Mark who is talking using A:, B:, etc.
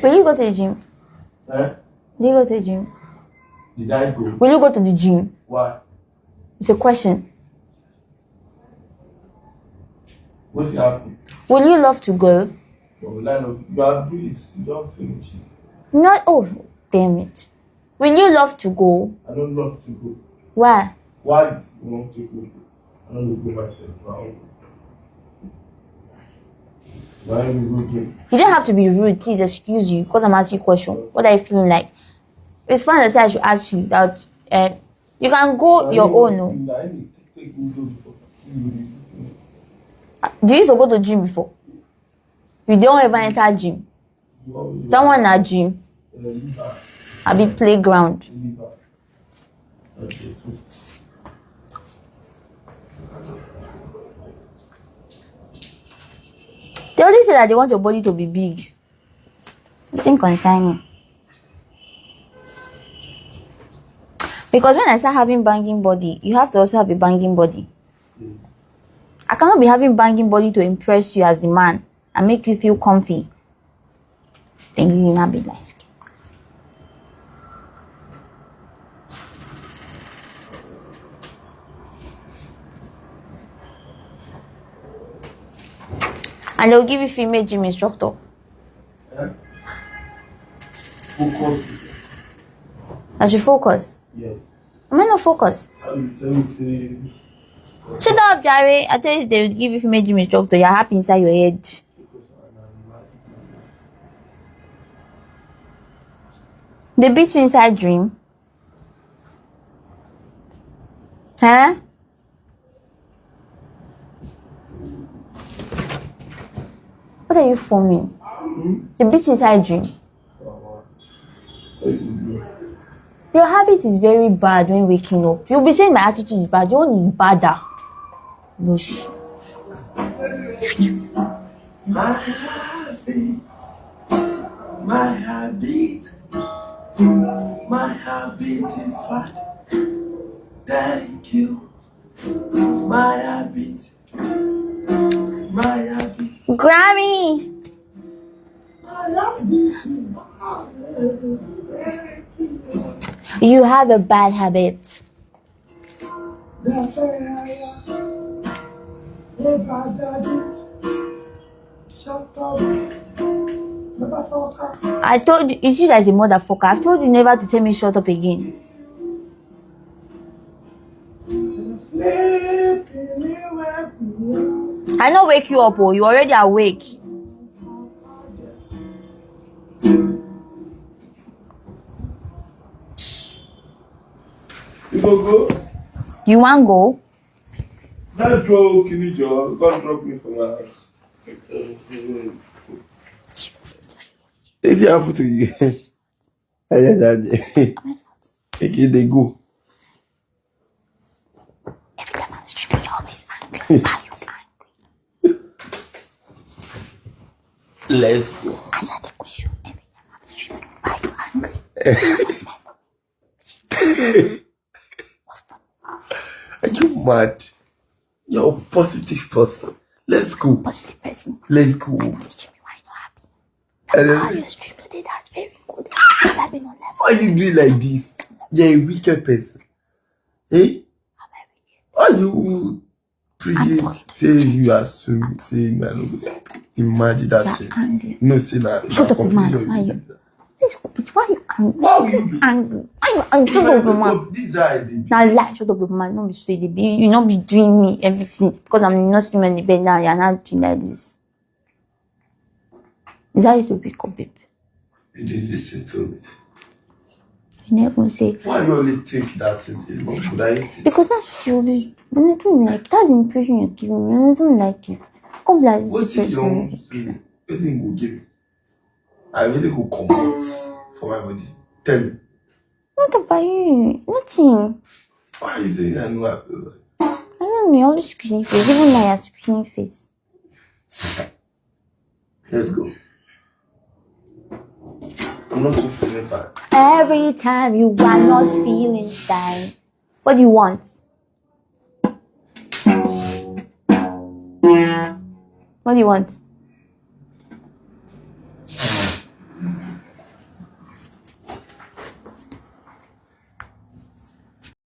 A: Will you go to the gym?
B: Eh?
A: Will you go to the gym?
B: Did I go?
A: Will you go to the gym?
B: Why?
A: It's a question.
B: What's happening?
A: Will you love to go?
B: Will I not? You are doing this. You don't finish it.
A: Not. Oh, damn it. Will you love to go?
B: I don't love to go.
A: Why?
B: Why do you want to go? I don't go myself. Why will you go gym?
A: You don't have to be rude. Please excuse you because I'm asking you a question. What are you feeling like? It's fine that I should ask you that you can go your own. No? Do you used to go to gym before? You don't ever enter gym. That one at gym. I be playground. They always say that they want your body to be big. It didn't concern me. Because when I start having banging body, you have to also have a banging body. I cannot be having banging body to impress you as a man and make you feel comfy. Then you will not be like skin. And they'll give you female gym instructor.
B: Focus.
A: I should focus.
B: Yes.
A: Am I not focused? Shut up, Jerry. I tell you, they will give you female gym instructor. You're happy inside your head. They beat you inside dream. Huh? What are you forming? They beat you inside dream. Your habit is very bad when waking up. You'll be saying my attitude is bad. Your own is badder. Bush.
B: My habit. My habit. My habit is bad. Thank you. My habit. My habit.
A: Grammy.
B: My habit.
A: You have a bad habit.
B: That's a bad habit. Shut up. Motherfucker.
A: I told you, see that is a motherfucker. I've told you never to tell me shut up again. I don't wake you up, oh, you already awake.
B: You go?
A: You want go?
B: Let's go, Kinijo. God drop me from my house. Take the apple to you. Okay, they go.
A: Every time I'm streaming, you're always angry. Why are you angry?
B: Let's go.
A: Answer the question. Every time I'm streaming, why are you angry?
B: Are you mad? You're a positive person. Let's go.
A: Positive person.
B: Let's go.
A: I'm not streaming. Why are you not happy? How you stream today? That's very good. I've been on level.
B: Why are you doing like this? You're a wicked person. Eh? Why you say you are swimming? Say, man, imagine that thing.
A: Angry.
B: No, say that.
A: Shut up, man. Why are you? Why are you angry?
B: Why are you
A: angry? Why are you angry? Shut up, man.
B: These are the.
A: Now lie, shut up, man. Don't be silly. You not be doing me everything because I'm not sitting in the bed now. You're not doing like this. Is that you to pick up, babe?
B: You didn't listen to me.
A: You never say.
B: Why you only think that is not good? I hate it.
A: Because that's what you always. I don't like. That's the impression you're giving me. I don't like it. Come like this.
B: What if you want to do? What thing will give me? I really go come out for my body. Tell me.
A: What about you? Nothing.
B: Why are you saying I know I feel like?
A: I don't know. You're always squeezing face. Even now you're squeezing face.
B: Let's go. I'm not too feeling fine.
A: Every time you are not feeling fine. What do you want? What do you want?